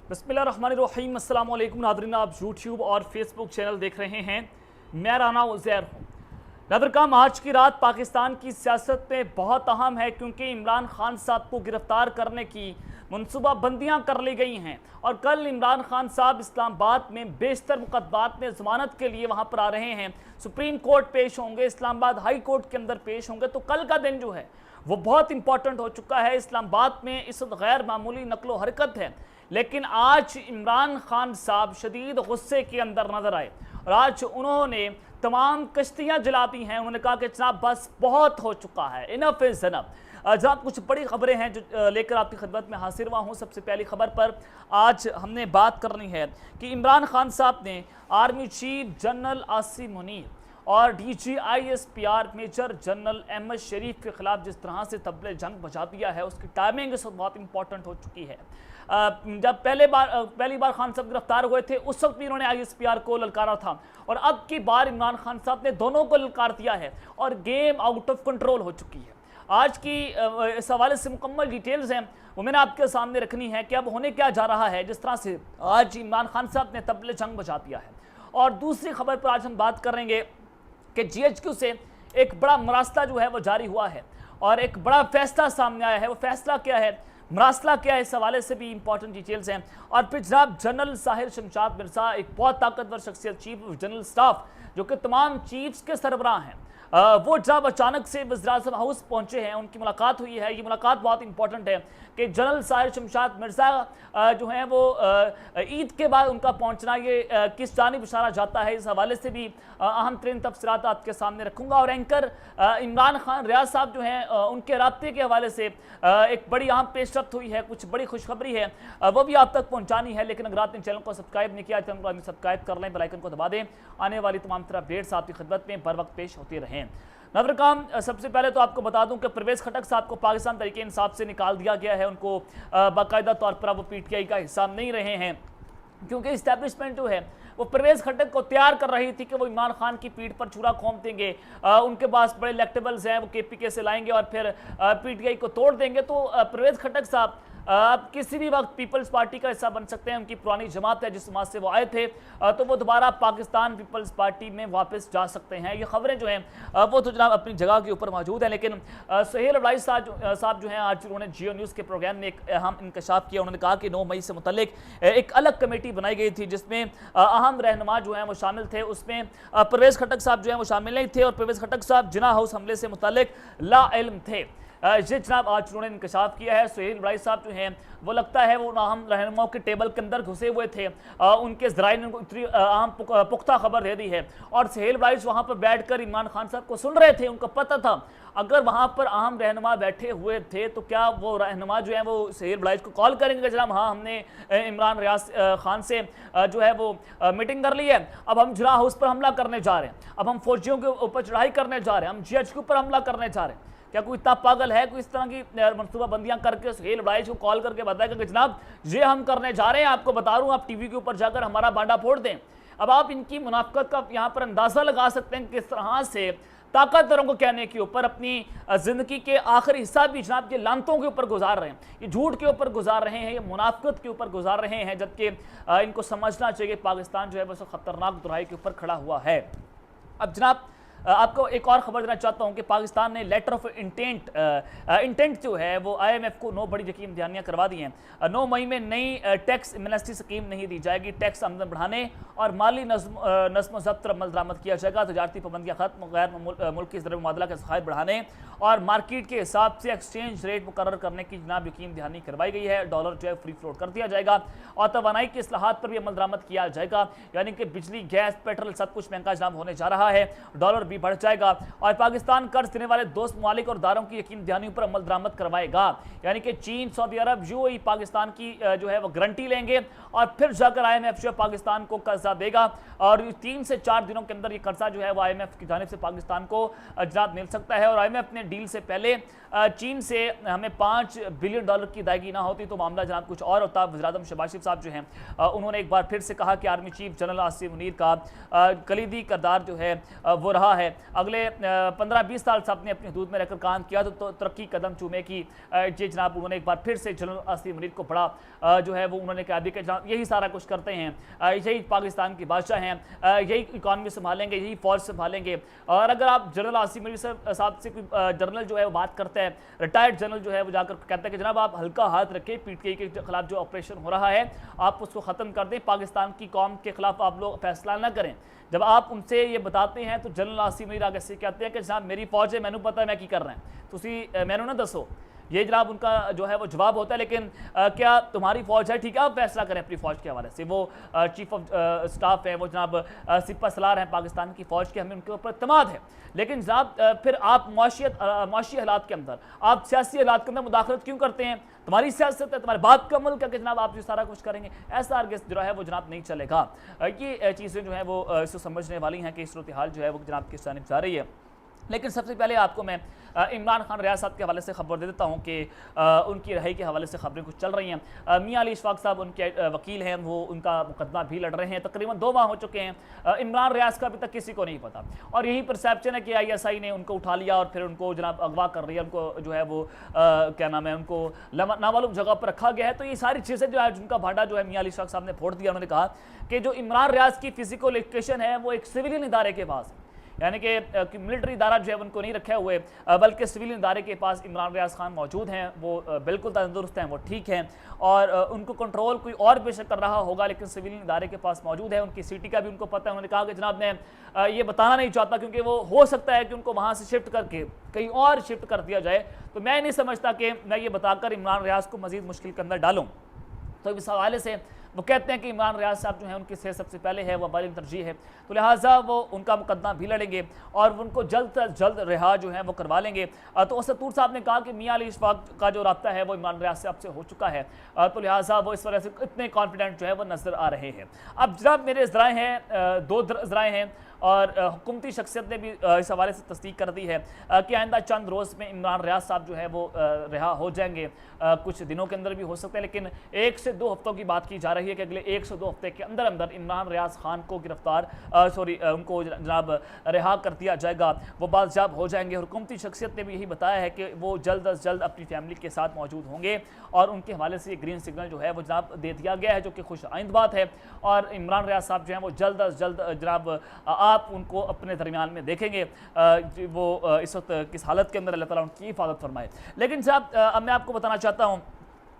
बिस्मिल्लाहिर्रहमानिर्रहीम, अस्सलाम वालेकुम नाज़रीन, आप यूट्यूब और फेसबुक चैनल देख रहे हैं। मैं राना उज़ैर हूँ। नाज़रीन, आज की रात पाकिस्तान की सियासत में बहुत अहम है क्योंकि इमरान खान साहब को गिरफ्तार करने की मनसूबाबंदियाँ कर ली गई हैं और कल इमरान खान साहब इस्लामाबाद में बेशतर मुकदमात में ज़मानत के लिए वहाँ पर आ रहे हैं। सुप्रीम कोर्ट पेश होंगे, इस्लामाबाद हाई कोर्ट के अंदर पेश होंगे। तो कल का दिन जो है वो बहुत इंपॉर्टेंट हो चुका है। इस्लामाबाद में इस वक्त गैर मामूली नकलो हरकत है, लेकिन आज इमरान खान साहब शदीद गुस्से के अंदर नजर आए और आज उन्होंने तमाम कश्तियां जला दी हैं। उन्होंने कहा कि जनाब बस बहुत हो चुका है, इनफ इज इनफ। जनाब कुछ बड़ी खबरें हैं जो लेकर आपकी खिदमत में हाजिर हुआ हूँ। सबसे पहली खबर पर आज हमने बात करनी है कि इमरान खान साहब ने army chief general Asim Munir और DGISPR मेजर जनरल अहमद शरीफ के खिलाफ जिस तरह से तबले जंग बजा दिया है, उसकी टाइमिंग इस वक्त बहुत इंपॉर्टेंट हो चुकी है। जब पहली बार खान साहब गिरफ्तार हुए थे उस वक्त भी इन्होंने ISPR को ललकारा था और अब की बार इमरान खान साहब ने दोनों को ललकार दिया है और गेम आउट ऑफ कंट्रोल हो चुकी है। आज की इस हवाले से मुकम्मल डिटेल्स हैं वो मैंने आपके सामने रखनी है कि अब होने क्या जा रहा है जिस तरह से आज इमरान खान साहब ने तबले जंग बजा दिया है। और दूसरी खबर पर आज हम बात करेंगे कि GHQ से एक बड़ा मरासला जो है वो जारी हुआ है और एक बड़ा फैसला सामने आया है। वो फैसला क्या है, मरासला क्या है, इस हवाले से भी इंपॉर्टेंट डिटेल्स हैं। और फिर जनाब जनरल साहिर शमशाद मिर्जा, एक बहुत ताकतवर शख्सियत, चीफ ऑफ जनरल स्टाफ जो कि तमाम चीफ्स के सरबराह हैं, वो जब अचानक से वज़ीर-ए-आज़म हाउस पहुंचे हैं, उनकी मुलाकात हुई है। ये मुलाकात बहुत इंपॉर्टेंट है कि जनरल साहिर शमशाद मिर्ज़ा जो हैं वो ईद के बाद उनका पहुंचना ये किस जानिब इशारा जाता है, इस हवाले से भी अहम तरीन तफसीलात आपके सामने रखूँगा। और एंकर इमरान खान रियाज साहब जो हैं उनके राब्ते के हवाले से एक बड़ी अहम पेशरफ्त हुई है, कुछ बड़ी खुशखबरी है, वो भी आप तक पहुँचानी है। लेकिन अगर आपने चैनल को सब्सक्राइब नहीं किया, चैनल को सब्सक्राइब कर लें, बेल आइकन को दबा दें। आने वाली तमाम तरह अपडेट्स आपकी खिदमत में बर वक्त पेश होती रहें। नाज़रीन, सबसे पहले तो आपको बता दूं कि परवेज़ खटक साहब को पाकिस्तान तहरीक इंसाफ से निकाल दिया गया है। उनको बाकायदा तौर पर वो PTI का हिस्सा नहीं रहे हैं क्योंकि इस्टेब्लिशमेंट जो है वो परवेज़ खटक को तैयार कर रही थी कि वो इमरान खान की पीठ पर छुरा घोंप देंगे। उनके पास बड़े इलेक्टेबल्स हैं, वो KPK से लाएंगे और फिर PTI को तोड़ देंगे। तो परवेज़ खटक साहब अब किसी भी वक्त पीपल्स पार्टी का हिस्सा बन सकते हैं। उनकी पुरानी जमात है जिस जमात से वो आए थे, तो वो दोबारा पाकिस्तान पीपल्स पार्टी में वापस जा सकते हैं। ये खबरें जो हैं वो तो जनाब अपनी जगह के ऊपर मौजूद हैं, लेकिन सुहेल अब्बासी साहब जो हैं आज उन्होंने जियो न्यूज़ के प्रोग्राम में एक अहम इंकशाफ किया। उन्होंने कहा कि 9 मई से मुतल्लिक एक अलग कमेटी बनाई गई थी जिसमें अहम रहनुमा जो हैं वो शामिल थे। उसमें परवेज़ खटक साहब जो हैं वो शामिल नहीं थे और परवेज़ खटक साहब जिना हाउस हमले से मुतल्लिक ला इल्म थे। ये जनाब आज उन्होंने इंकशाफ किया है। सुहेल अब्बासी साहब जो हैं वो लगता है वो अहम रहनुमाओं के टेबल के अंदर घुसे हुए थे, उनके ज़राए ने उनको इतनी अहम पुख्ता खबर दे दी है और सुहेल अब्बासी वहाँ पर बैठकर इमरान खान साहब को सुन रहे थे। उनको पता था अगर वहाँ पर अहम रहनुमा बैठे हुए थे तो क्या वो रहनुमा जो है वो सुहेल अब्बासी को कॉल करेंगे, जनाब हाँ हमने इमरान रियाज खान से जो है वो मीटिंग कर ली है, अब हम जिना हाउस पर हमला करने जा रहे हैं, अब हम फौजियों के ऊपर चढ़ाई करने जा रहे हैं, हम GHQ पर हमला करने जा रहे हैं। क्या कोई इतना पागल है कोई इस तरह की मनसूबाबंदियां करके सुहेल अब्बासी को कॉल करके बताएगा कि जनाब ये हम करने जा रहे हैं, आपको बता रहा हूँ, आप TV के ऊपर जाकर हमारा बांडा फोड़ दें। अब आप इनकी मुनाफिकत का यहाँ पर अंदाजा लगा सकते हैं किस तरह से ताकतवरों को कहने के ऊपर अपनी जिंदगी के आखिरी हिस्सा भी जनाब ये लानतों के ऊपर गुजार रहे हैं, ये झूठ के ऊपर गुजार रहे हैं, ये मुनाफिकत के ऊपर गुजार रहे हैं, जबकि इनको समझना चाहिए पाकिस्तान जो है वो खतरनाक दुराई के ऊपर खड़ा हुआ है। अब जनाब आपको एक और खबर देना चाहता हूं कि पाकिस्तान ने लेटर ऑफ इंटेंट जो है वो IMF को 9 बड़ी यकीन दहानियाँ करवा दी हैं। 9 मई में नई टैक्स एमनेस्टी स्कीम नहीं दी जाएगी, टैक्स आमदन बढ़ाने और माली नज़्म ज़ब्त अमल दरामद किया जाएगा, तजारती पाबंदियाँ खत्म, गैर मुल्की ज़र मुबादला के ज़खायर बढ़ाने और मार्केट के हिसाब से एक्सचेंज रेट मुकर्रर करने की जनाब यकीन दहानी करवाई गई है। डॉलर जो है फ्री फ्लोट कर दिया जाएगा और तवानाई की इस्लाहात पर भी अमल दरामद किया जाएगा, यानी कि बिजली, गैस, पेट्रोल सब कुछ महंगा जनाब होने जा रहा है, डॉलर भी बढ़ जाएगा और पाकिस्तान कर्ज देने वाले दोस्त ममालिक और दारों की यकीन दहानी पर अमल दरामद करवाएगा, यानी कि चीन, सऊदी अरब, UAE पाकिस्तान की जो है वो गारंटी लेंगे और फिर जाकर IMF जो है पाकिस्तान को कर्जा देगा और 3 से 4 दिनों के अंदर ये कर्जा जो है वो IMF की जानिब से पाकिस्तान को जनाब मिल सकता है। और IMF ने डील से पहले चीन से हमें $5 बिलियन की अदायगी ना होती तो मामला जनाब कुछ और होता। वज़ीर-ए-आज़म शहबाज शरीफ साहब जो हैं उन्होंने एक बार फिर से कहा कि army chief general Asim Munir का कलीदी किरदार जो है वो रहा है है अगले 15-20 साल से आपने अपनी हदूद में रहकर काम किया तो तरक्की कदम चूमे की ये जनाब उन्होंने एक बार फिर से जनरल आसिम मुनीर को बड़ा जो है वो उन्होंने कहा कि जनाब यही सारा कुछ करते हैं, यही पाकिस्तान के बादशाह हैं, यही इकॉनमी संभालेंगे, यही फौज संभालेंगे। और अगर आप जनरल आसिम मुनीर साहब से कोई जनरल जो है वो बात करते हैं, रिटायर्ड जनरल जो है वो जाकर कहता है कि जनाब आप हल्का हाथ रखें, पीटीआई के खिलाफ जो ऑपरेशन हो रहा है आप उसको ख़त्म कर दें, पाकिस्तान की कौम के खिलाफ आप लोग फैसला ना करें। जब आप उनसे ये बताते हैं तो जनरल आसिम मुनीर आगे से कहते हैं कि जनाब मेरी फौज है, मैंने पता है मैं की कर रहे हैं, तुसी मैंने ना दसो। ये जनाब उनका जो है वो जवाब होता है। लेकिन क्या तुम्हारी फौज है, ठीक है, आप फैसला करें अपनी फौज के हवाले से। वो चीफ ऑफ स्टाफ है, वो जनाब सिपा सलार हैं पाकिस्तान की फौज के, हमें उनके ऊपर इत्मीनान है। लेकिन जनाब फिर आप मुआशी हालात के अंदर, आप सियासी हालात के अंदर मुदाखलत क्यों करते हैं? तुम्हारी सियासत है, तुम्हारे बाप का मुल्क है कि जनाब आप ये सारा कुछ करेंगे, ऐसा अर्गस जो है वो जनाब नहीं चलेगा। ये चीज़ें जो है वो इसको समझने वाली हैं कि इस सूरत हाल जो है वो जनाब किस जानिब जा रही है। लेकिन सबसे पहले आपको मैं इमरान खान रियाज साहब के हवाले से खबर दे देता हूं कि उनकी रहाई के हवाले से खबरें कुछ चल रही हैं। मियां अली इशफाक साहब उनके वकील हैं, वो उनका मुकदमा भी लड़ रहे हैं, तकरीबन 2 माह हो चुके हैं। इमरान रियाज का अभी तक किसी को नहीं पता और यही परसेप्शन है कि ISI ने उनको उठा लिया और फिर उनको जनाब अगवा कर रही है, उनको जो है वो क्या नाम है, उनको नामालूम जगह पर रखा गया है। तो ये सारी चीज़ें जो है जिनका भाड़ा जो है मियां अली इशफाक साहब ने फोड़ दिया। उन्होंने कहा कि जो इमरान रियाज की फिजिकल एजुकेशन है वो एक सिविलियन इदारे के पास है, यानी कि मिलिट्री इदारा जो है उनको नहीं रखे हुए, बल्कि सिविलियन इदारे के पास इमरान रियाज खान मौजूद हैं, वो बिल्कुल तंदुरुस्त हैं, वो ठीक हैं और उनको कंट्रोल कोई और बेशक कर रहा होगा लेकिन सिविलियन इदारे के पास मौजूद है। उनकी सिटी का भी उनको पता है। उन्होंने कहा कि जनाब मैं ये बताना नहीं चाहता क्योंकि वो हो सकता है कि उनको वहाँ से शिफ्ट करके कहीं और शिफ्ट कर दिया जाए, तो मैं नहीं समझता कि मैं ये बताकर इमरान रियाज को मज़ीद मुश्किल के अंदर डालूँ। तो इस हवाले से वो कहते हैं कि इमरान रियाज साहब जो हैं उनकी सेहत सबसे पहले है, वो वालिद तरजीह है, तो लिहाजा वो उनका मुकदमा भी लड़ेंगे और उनको जल्द से जल्द रिहा जो है वो करवा लेंगे। तो सतूर साहब ने कहा कि मियां अली इशफाक का जो रब्ता है वो इमरान रियाज साहब से हो चुका है, तो लिहाजा वो इस वजह से इतने कॉन्फिडेंट जो है वो नज़र आ रहे हैं। अब जनाब मेरे ज़राए हैं, 2 ज़राए हैं और हुकूमती शख्सियत ने भी इस हवाले से तस्दीक कर दी है कि आइंदा चंद रोज़ में इमरान रियाज साहब जो है वो रिहा हो जाएंगे, कुछ दिनों के अंदर भी हो सकते हैं, लेकिन 1 से 2 हफ्तों की बात की जा रही है कि अगले 1 से 2 हफ्ते के अंदर अंदर इमरान रियाज खान को उनको जनाब रिहा कर दिया जाएगा, वो बाज़ाब हो जाएंगे। हुकूमती शख्सियत ने भी यही बताया है कि वो जल्द अज जल्द अपनी फैमिली के साथ मौजूद होंगे और उनके हवाले से ये ग्रीन सिग्नल जो है वो जनाब दे दिया गया है, जो कि खुश आइंद बात है। और इमरान रियाज साहब जो हैं वो जल्द अज जल्द जनाब आप उनको अपने दरमियान में देखेंगे, वो इस वक्त किस हालत के अंदर अल्लाह ताला उनकी हिफाजत फरमाए। लेकिन साहब अब मैं आपको बताना चाहता हूँ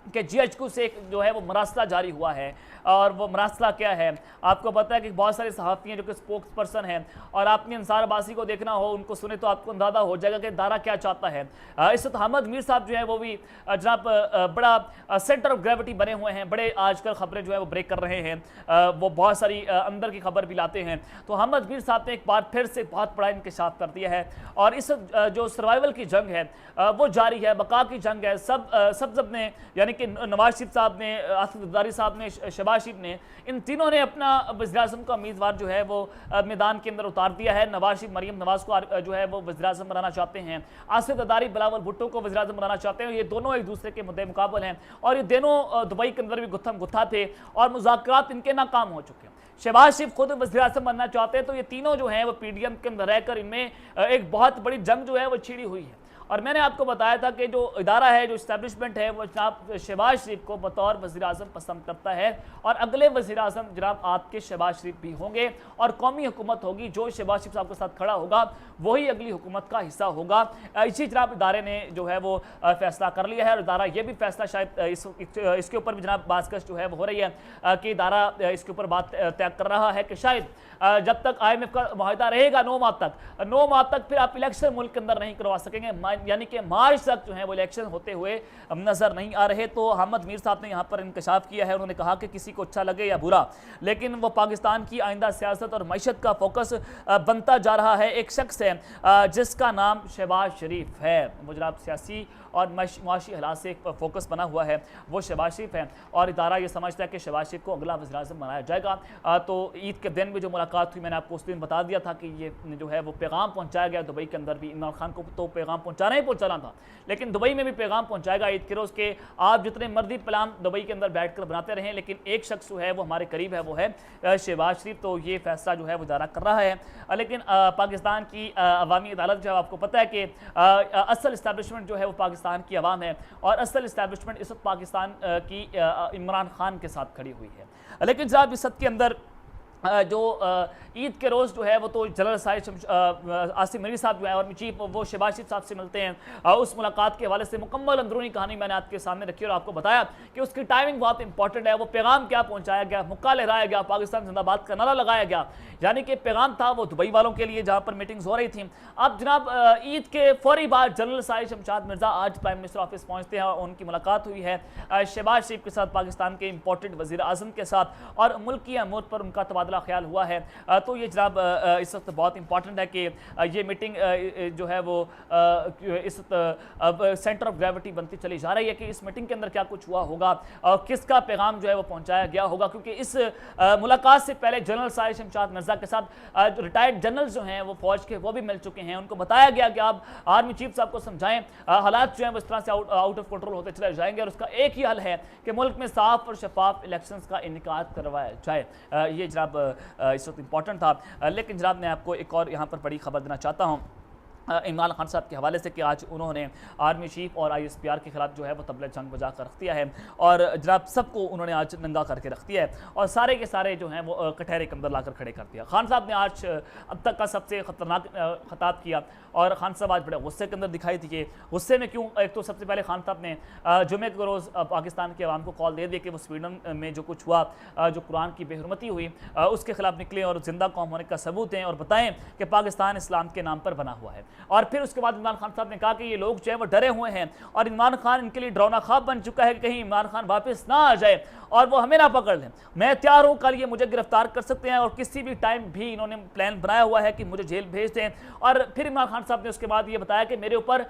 कि GHQ से एक जो है वो मरासला जारी हुआ है और वो मरासला क्या है, आपको पता है कि बहुत सारे सहाफ़ी हैं जो कि स्पोक्स पर्सन हैं और आपने अंसार अब्बासी को देखना हो, उनको सुने तो आपको अंदाज़ा हो जाएगा कि दारा क्या चाहता है। इस वक्त अहमद मीर साहब जो है वो भी जनाब बड़ा सेंटर ऑफ ग्रेविटी बने हुए हैं, बड़े आजकल खबरें जो है वो ब्रेक कर रहे हैं, वो बहुत सारी अंदर की खबर भी लाते हैं। तो अहमद मीर साहब ने एक बार फिर से बहुत बड़ा इंकशाफ कर दिया है और इस जो सर्वाइवल की जंग है वो जारी है, बका की जंग है। सब ने यानी कि नवाज शरीफ साहब ने, आसिफ जरदारी साहब ने, शहबाज शरीफ ने, इन तीनों ने अपना वज़ीर-ए-आज़म का उम्मीदवार जो है वो मैदान के अंदर उतार दिया है। नवाज शरीफ मरीम नवाज को जो है वो वज़ीर-ए-आज़म बनाना चाहते हैं, आसिफ जरदारी बिलावल भुट्टो को वज़ीर-ए-आज़म बनाना चाहते हैं। ये दोनों एक दूसरे के मुद्दे मुकाबल हैं और ये दोनों दुबई के अंदर भी गुत्थम गुत्था थे और मुज़ाकरात इनके नाकाम हो चुके हैं। शहबाज शरीफ खुद वज़ीर-ए-आज़म बनना चाहते हैं, तो ये तीनों जो हैं वो PDM के अंदर रहकर इनमें एक बहुत बड़ी जंग जो है वो छिड़ी हुई है। और मैंने आपको बताया था कि जो इदारा है, जो इस्टेब्लिशमेंट है, वो जनाब शहबाज शरीफ को बतौर वज़ीर-ए-आज़म पसंद करता है और अगले वज़ीर-ए-आज़म जनाब आपके शहबाज शरीफ भी होंगे और कौमी हुकूमत होगी। जो शहबाज शरीफ साहब के साथ खड़ा होगा वही अगली हुकूमत का हिस्सा होगा। इसी जनाब इदारे ने जो है वो फैसला कर लिया है और इदारा ये भी फैसला शायद इसके ऊपर भी जनाब बातचीत जो है वो हो रही है कि इदारा इसके ऊपर बात तय कर रहा है कि शायद जब तक IMF का मुआहदा रहेगा 9 माह तक फिर आप इलेक्शन मुल्क के अंदर नहीं करवा सकेंगे, यानी कि मार्च तक जो है वो इलेक्शन होते हुए नजर नहीं आ रहे। तो अहमद मीर साहब ने यहाँ पर इंकशाफ किया है। उन्होंने कहा कि किसी को अच्छा लगे या बुरा, लेकिन वो पाकिस्तान की आइंदा सियासत और मैशत का फोकस बनता जा रहा है। एक शख्स है जिसका नाम शहबाज शरीफ है, वो जनाब सियासी और मुआशी हालात से एक फोकस बना हुआ है, वो शहबाज शरीफ है और इदारा ये समझता है कि शहबाज शरीफ को अगला वज़ीर-ए-आज़म बनाया जाएगा। तो ईद के दिन भी जो मुलाकात हुई, मैंने आपको उस दिन बता दिया था कि ये जो है वो पैगाम पहुँचाया गया दुबई के अंदर भी, इमरान खान को तो पैगाम पहुँचा पहुंचाना ही पहुंचाना था, लेकिन दुबई में भी पैगाम पहुंचाएगा ईद के रोज़ के आप जितने मर्जी प्लान दुबई के अंदर बैठकर बनाते रहें, लेकिन एक शख्स जो है वो हमारे करीब है, वो है शहबाज शरीफ। तो ये फैसला जो है वो जारा कर रहा है। लेकिन पाकिस्तान की अवामी अदालत जो है, आपको पता है कि असल इस्टेब्लिशमेंट जो है वो पाकिस्तान की अवाम है, और असल इस्टेब्लिशमेंट इस वक्त पाकिस्तान की इमरान खान के साथ खड़ी हुई है। लेकिन जब इस सद के अंदर जो ईद के रोज़ जो है वो तो जनरल आसिम मलिक साहब जो है और चीफ वो शहबाज शरीफ साहब से मिलते हैं। उस मुलाकात के हवाले से मुकम्मल अंदरूनी कहानी मैंने आपके सामने रखी और आपको बताया कि उसकी टाइमिंग बहुत इंपॉर्टेंट है। वो पैगाम क्या पहुंचाया गया, मुक्का लहराया गया, पाकिस्तान जिंदाबाद का नारा लगाया गया, यानी कि पैगाम था वो दुबई वालों के लिए जहाँ पर मीटिंग्स हो रही थी। अब जनाब ईद के फौरी बाद जनरल साहिर शमशाद मिर्जा आज प्राइम मिनिस्टर ऑफिस पहुँचते हैं और उनकी मुलाकात हुई है शहबाज शरीफ के साथ, पाकिस्तान के इंपॉर्टेंट वज़ीर आज़म के साथ, और मुल्क की अमूर पर उनका तबादला ख्याल हुआ है। तो ये जनाब इस वक्त बहुत इंपॉर्टेंट है कि ये मीटिंग जो है वो इस वक्त सेंटर ऑफ ग्रेविटी बनती चली जा रही है कि इस मीटिंग के अंदर क्या कुछ हुआ होगा और किसका पैगाम जो है वो पहुंचाया गया होगा, क्योंकि इस मुलाकात से पहले जनरल साहिर शमशाद मिर्जा के साथ रिटायर्ड जनरल जो हैं वो फौज के वो भी मिल चुके हैं। उनको बताया गया कि आप आर्मी चीफ साहब को समझाएं, हालात जो हैं वो इस तरह से आउट ऑफ कंट्रोल होते चले जाएंगे और उसका एक ही हल है कि मुल्क में साफ और शफाफ इलेक्शंस का इनेकाद करवाया जाए। ये जनाब इस वक्त इंपॉर्टेंट था। लेकिन जनाब मैं आपको एक और यहाँ पर बड़ी खबर देना चाहता हूँ इमरान खान साहब के हवाले से कि आज उन्होंने आर्मी चीफ और ISPR के खिलाफ जो है वो तबले जंग बजा कर रख दिया है और जनाब सबको उन्होंने आज नंगा करके रख दिया है और सारे के सारे जो हैं वो कटहरे के अंदर लाकर खड़े कर दिया। खान साहब ने आज अब तक का सबसे ख़तरनाक खिताब किया और खान साहब आज बड़े गुस्से के अंदर दिखाई दिए। गुस्से में क्यों? एक तो सबसे पहले खान साहब ने जुमे के रोज़ पाकिस्तान के अवाम को कॉल दे दी कि वो स्वीडन में जो कुछ हुआ, जो कुरान की बेहुरमती हुई, उसके खिलाफ निकलें और जिंदा कौम होने का सबूत दें और बताएं कि पाकिस्तान इस्लाम के नाम पर बना हुआ है। और फिर उसके बाद इमरान खान साहब ने कहा कि ये लोग जो है वो डरे हुए हैं और इमरान खान इनके लिए डरावना ख्वाब बन चुका है कि कहीं इमरान खान वापस ना आ जाए और वो हमें ना पकड़ लें। मैं तैयार हूँ, कल ये मुझे गिरफ्तार कर सकते हैं और किसी भी टाइम भी इन्होंने प्लान बनाया हुआ है कि मुझे जेल भेज दें। और फिर इमरान खान साहब ने उसके बाद ये बताया कि मेरे ऊपर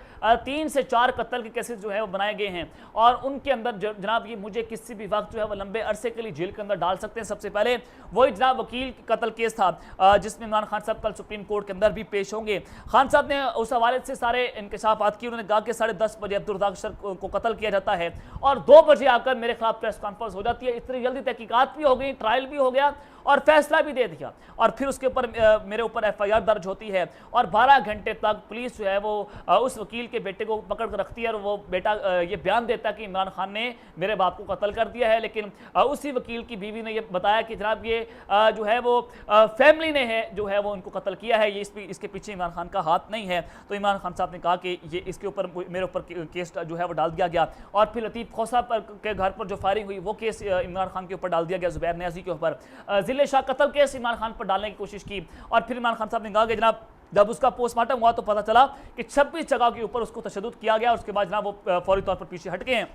3 से 4 कत्ल के केसेस जो है वो बनाए गए हैं और उनके अंदर जनाब ये मुझे किसी भी वक्त जो है वो लंबे अरसे के लिए जेल के अंदर डाल सकते हैं। सबसे पहले वही जनाब वकील कत्ल केस था जिसमें इमरान खान साहब कल सुप्रीम कोर्ट के अंदर भी पेश होंगे। खान साहब ने उस हवाले से सारे इंकशाफात की। उन्होंने कहा कि 10:30 बजे अब्दुल रज़ाक सर को कत्ल किया जाता है और 2 बजे आकर मेरे खिलाफ प्रेस कॉन्फ्रेंस हो जाती है। इतनी जल्दी तहकीकात भी हो गई, ट्रायल भी हो गया और फैसला भी दे दिया और फिर उसके ऊपर मेरे ऊपर FIR दर्ज होती है और 12 घंटे तक पुलिस जो है वो उस वकील के बेटे को पकड़ कर रखती है और वो बेटा ये बयान देता है कि इमरान खान ने मेरे बाप को कत्ल कर दिया है। लेकिन उसी वकील की बीवी ने ये बताया कि जनाब ये जो है वो फैमिली ने है जो है वो उनको कत्ल किया है, ये इसके पीछे इमरान खान का हाथ नहीं है। तो इमरान खान साहब ने कहा कि ये इसके ऊपर मेरे ऊपर केस जो है वो डाल दिया गया और फिर लतीफ़ खोसा के घर पर जो फायरिंग हुई वो केस इमरान खान के ऊपर डाल दिया गया, ज़ुबैर नियाज़ी के ऊपर। जिले शाह कत्ल केस इमरान खान पर डालने की कोशिश की और फिर इमरान खान साहब ने कहा कि जनाब जब उसका पोस्टमार्टम हुआ तो पता चला कि 26 जगह के ऊपर उसको तशद्दुद किया गया। उसके बाद जनाब वो फौरी तौर पर पीछे हट गए हैं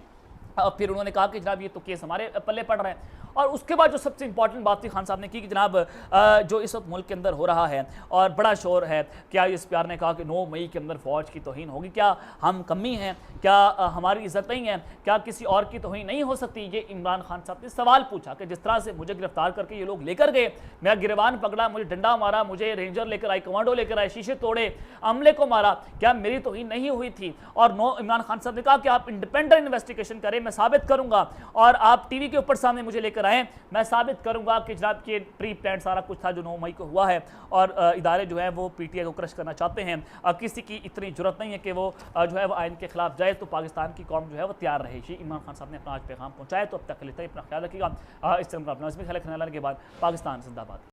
और फिर उन्होंने कहा कि जनाब ये तो केस हमारे पल्ले पड़ रहे हैं। और उसके बाद जो सबसे इंपॉर्टेंट बात थी खान साहब ने की कि जनाब जो इस वक्त मुल्क के अंदर हो रहा है और बड़ा शोर है, क्या ISPR ने कहा कि 9 मई के अंदर फौज की तौहीन होगी, क्या हम कमी हैं, क्या हमारी इज्जत नहीं है, क्या किसी और की तौहीन नहीं हो सकती? ये इमरान खान साहब ने सवाल पूछा कि जिस तरह से मुझे गिरफ्तार करके ये लोग लेकर गए, मेरा गिरबान पकड़ा, मुझे डंडा मारा, मुझे रेंजर लेकर आए, कमांडो लेकर आए, शीशे तोड़े, अमले को मारा, क्या मेरी तौहीन नहीं हुई थी? और इमरान खान साहब ने कहा कि आप इंडिपेंडेंट इन्वेस्टिगेशन करें, मैं साबित करूंगा और आप टीवी के ऊपर सामने मुझे लेकर आए, मैं साबित करूंगा कि जनाब के प्री प्लान सारा कुछ था जो 9 मई को हुआ है और इदारे जो है वो PTI को क्रश करना चाहते हैं। किसी की इतनी जरूरत नहीं है कि वो जो है वो आइन के खिलाफ जाए, तो पाकिस्तान की कौम जो है वो तैयार रहेगी। इमरान खान साहब ने अपना आज पैगाम पहुंचाया। तो अब तक के लिए अपना ख्याल रखिएगा। इस तरह अपना ख्याल रखने के बाद पाकिस्तान जिंदाबाद।